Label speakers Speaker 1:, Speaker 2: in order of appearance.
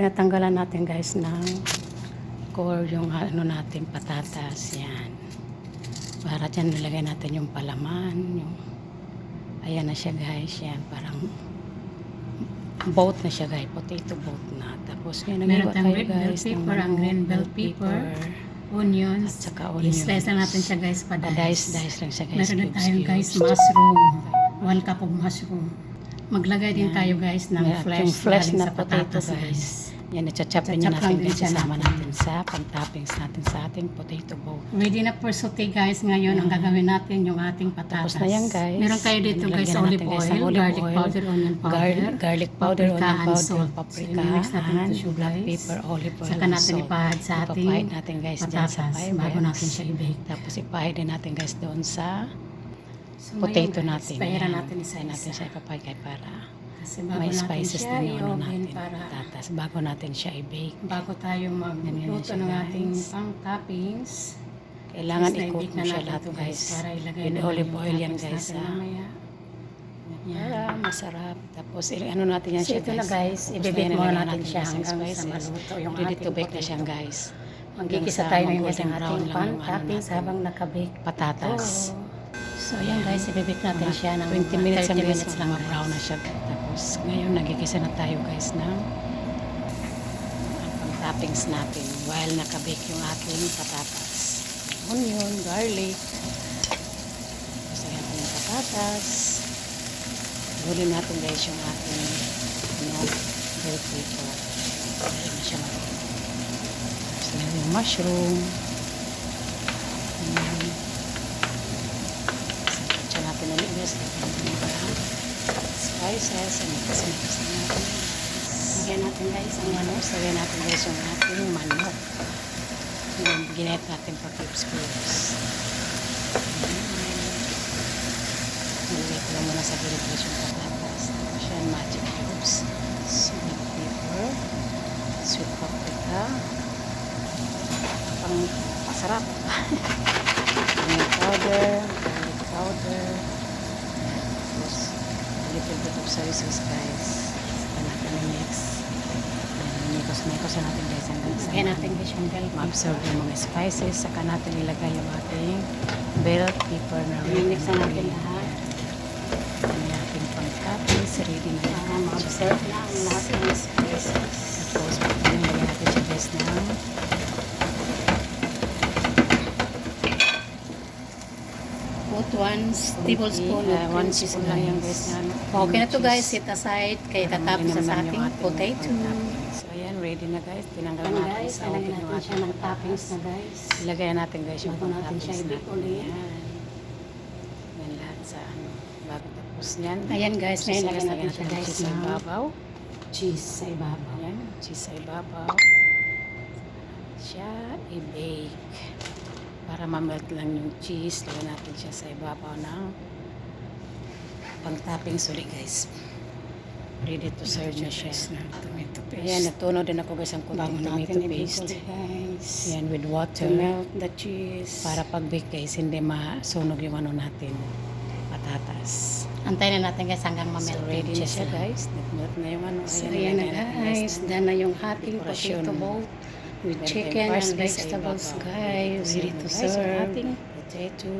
Speaker 1: tinatanggalan natin guys ng core yung ano natin patatas. Yan. Para dyan nilagay natin yung palaman. Yung, ayan na siya guys. Yan. Parang boat na siya guys. Potato boat na. Tapos yan.
Speaker 2: Meron tayong
Speaker 1: tayo guys
Speaker 2: red bell
Speaker 1: ng
Speaker 2: pepper, ang green bell pepper, onions.
Speaker 1: at saka onions.
Speaker 2: I-slice na natin siya guys pa
Speaker 1: Dice lang siya guys.
Speaker 2: Meron din
Speaker 1: Cubes,
Speaker 2: tayong guys
Speaker 1: cubes.
Speaker 2: mushroom. 1 cup of mushroom. Maglagay din tayo guys ng
Speaker 1: At
Speaker 2: flesh,
Speaker 1: yung flesh
Speaker 2: galing
Speaker 1: na
Speaker 2: sa
Speaker 1: potato
Speaker 2: patatas
Speaker 1: guys. Yan, nachachapin
Speaker 2: Chachap
Speaker 1: natin
Speaker 2: lang din
Speaker 1: guys.
Speaker 2: siya
Speaker 1: Isama
Speaker 2: natin.
Speaker 1: natin sa pang-toppings natin sa ating potato bowl.
Speaker 2: Ready na for saute guys. Ngayon ang gagawin natin yung ating patatas.
Speaker 1: Tapos na yan guys.
Speaker 2: Meron kayo dito guys
Speaker 1: Nilagyan
Speaker 2: olive
Speaker 1: natin, guys,
Speaker 2: oil,
Speaker 1: ng olive
Speaker 2: garlic
Speaker 1: oil,
Speaker 2: powder, onion powder,
Speaker 1: garlic powder,
Speaker 2: paprika,
Speaker 1: onion
Speaker 2: and
Speaker 1: powder,
Speaker 2: salt.
Speaker 1: paprika,
Speaker 2: So, mix natin
Speaker 1: and
Speaker 2: ito
Speaker 1: black
Speaker 2: guys.
Speaker 1: pepper, olive oil,
Speaker 2: Saka
Speaker 1: and
Speaker 2: natin
Speaker 1: salt.
Speaker 2: ipahid sa ating
Speaker 1: Ipapahid natin guys dyan sa
Speaker 2: patatas
Speaker 1: pie
Speaker 2: bago
Speaker 1: box.
Speaker 2: natin siya i-bake.
Speaker 1: Tapos ipahid din natin guys doon sa
Speaker 2: So,
Speaker 1: potato
Speaker 2: ngayon,
Speaker 1: natin.
Speaker 2: pahiran
Speaker 1: Yan.
Speaker 2: natin isa
Speaker 1: natin siya ipapahid kay para
Speaker 2: Kasi bago
Speaker 1: may
Speaker 2: natin
Speaker 1: spices
Speaker 2: siya
Speaker 1: din yung ano
Speaker 2: i-oven
Speaker 1: natin.
Speaker 2: para
Speaker 1: Patatas bago natin siya i-bake.
Speaker 2: bago tayo magluto
Speaker 1: siya,
Speaker 2: ng
Speaker 1: guys.
Speaker 2: ating pang toppings.
Speaker 1: Kailangan
Speaker 2: Yes,
Speaker 1: i-cook
Speaker 2: na-bake
Speaker 1: mo
Speaker 2: na
Speaker 1: siya
Speaker 2: natin
Speaker 1: lahat
Speaker 2: to,
Speaker 1: guys.
Speaker 2: Para ilagay
Speaker 1: With
Speaker 2: na
Speaker 1: olive
Speaker 2: yung
Speaker 1: oil yan
Speaker 2: toppings
Speaker 1: guys.
Speaker 2: natin mamaya.
Speaker 1: Para masarap. Tapos ano natin yan
Speaker 2: So
Speaker 1: siya
Speaker 2: ito
Speaker 1: guys.
Speaker 2: na guys,
Speaker 1: Tapos
Speaker 2: i-bake
Speaker 1: na
Speaker 2: muna
Speaker 1: yan,
Speaker 2: natin siya
Speaker 1: guys,
Speaker 2: hanggang sa
Speaker 1: spices.
Speaker 2: maluto yung
Speaker 1: Ready
Speaker 2: ating
Speaker 1: to bake na siya
Speaker 2: potato.
Speaker 1: guys.
Speaker 2: Magkikisa
Speaker 1: Hanggang
Speaker 2: tayo
Speaker 1: sa
Speaker 2: ngayon guys ng
Speaker 1: mag-golden brown
Speaker 2: ating
Speaker 1: lang
Speaker 2: pan
Speaker 1: yung ano
Speaker 2: toppings
Speaker 1: natin.
Speaker 2: habang nakabake.
Speaker 1: Patatas.
Speaker 2: So yan guys, i-bake natin siya ng
Speaker 1: 20 minutes
Speaker 2: 30
Speaker 1: lang guys.
Speaker 2: minutes lang guys.
Speaker 1: Brown na siya. Tapos ngayon nagigisa na tayo guys ng pang-toppings natin while nakabake yung ating patatas. Onion, garlic. Tapos lagyan natin yung patatas. Gulin natin guys yung ating bell pepper. Lagyan na siya mag- Tapos lagyan yung mushroom. Siya natin ulit guys. Lagyan natin yung mga spices. Mix na natin.
Speaker 2: Lagyan natin guys ang manok.
Speaker 1: Lagyan natin guys yung ating manok. Yung ginayat natin pa cubes. Nilagay ko lang muna sa gilid guys yung patatas. Tapos yan, magic cubes. Sweet pepper. Sweet paprika. Pang masarap. Onion powder. Garlic powder. Tapos a little bit of soy sauce guys. Saka natin i-mix. Mikos na natin guys hanggang sa
Speaker 2: Lagyan natin guys yung bell pepper.
Speaker 1: ma-absorb yung mga spices. Saka natin ilagay yung ating bell pepper na
Speaker 2: I-mix na natin
Speaker 1: ready.
Speaker 2: lahat.
Speaker 1: Ang ating pang-toppings. Ready na
Speaker 2: Para
Speaker 1: natin
Speaker 2: ma-absorb na ang lahat ng spices.
Speaker 1: Tapos nilagyan natin siya guys ng
Speaker 2: Put 1 tablespoon of
Speaker 1: one
Speaker 2: cream cheese
Speaker 1: spoon lang yan guys.
Speaker 2: Okay na to guys, set aside. Kaya tatapos na sa ating potato.
Speaker 1: So ayan, ready na guys. Tinanggal
Speaker 2: Ayan
Speaker 1: natin
Speaker 2: guys,
Speaker 1: sa
Speaker 2: ilagyan
Speaker 1: oven yung
Speaker 2: natin siya
Speaker 1: ating
Speaker 2: ng toppings na guys.
Speaker 1: ilagay natin guys yung
Speaker 2: Bago natin siya
Speaker 1: pang-toppings
Speaker 2: i-bake ulit.
Speaker 1: Ayan. Yan lahat sa ano. Bago tapos yan.
Speaker 2: Ayan guys,
Speaker 1: Tapos
Speaker 2: ngayon
Speaker 1: lagyan
Speaker 2: lagyan natin siya
Speaker 1: ng
Speaker 2: guys
Speaker 1: cheese sa
Speaker 2: ng
Speaker 1: ibabaw.
Speaker 2: cheese sa ibabaw.
Speaker 1: Ayan, cheese sa ibabaw. Siya i-bake. Para ma-melt lang yung cheese, lagyan natin siya sa ibabaw ng pang-toppings ulit guys. Ready to serve na siya.
Speaker 2: Tomato paste.
Speaker 1: Ayan, natuno din ako guys ang
Speaker 2: Bago
Speaker 1: kunting
Speaker 2: natin
Speaker 1: tomato
Speaker 2: i-bake
Speaker 1: paste.
Speaker 2: ulit guys.
Speaker 1: Ayan, with
Speaker 2: To
Speaker 1: water.
Speaker 2: melt the cheese.
Speaker 1: Para pag-bake guys, hindi masunog yung ano natin, patatas.
Speaker 2: Antayin na natin guys hanggang
Speaker 1: So,
Speaker 2: ma-melt
Speaker 1: ready
Speaker 2: yung
Speaker 1: na
Speaker 2: cheese
Speaker 1: siya
Speaker 2: na.
Speaker 1: guys. Nag-melt na yung ano.
Speaker 2: So,
Speaker 1: Ayan,
Speaker 2: ayan na
Speaker 1: ilagay natin,
Speaker 2: guys.
Speaker 1: na
Speaker 2: Done na yung ating
Speaker 1: dekorasyon.
Speaker 2: potato bowl with
Speaker 1: Meron
Speaker 2: chicken
Speaker 1: tayong
Speaker 2: and
Speaker 1: parsley sa
Speaker 2: vegetables
Speaker 1: ibabaw.
Speaker 2: guys. Ready to
Speaker 1: Guys, yung
Speaker 2: serve.
Speaker 1: ating potato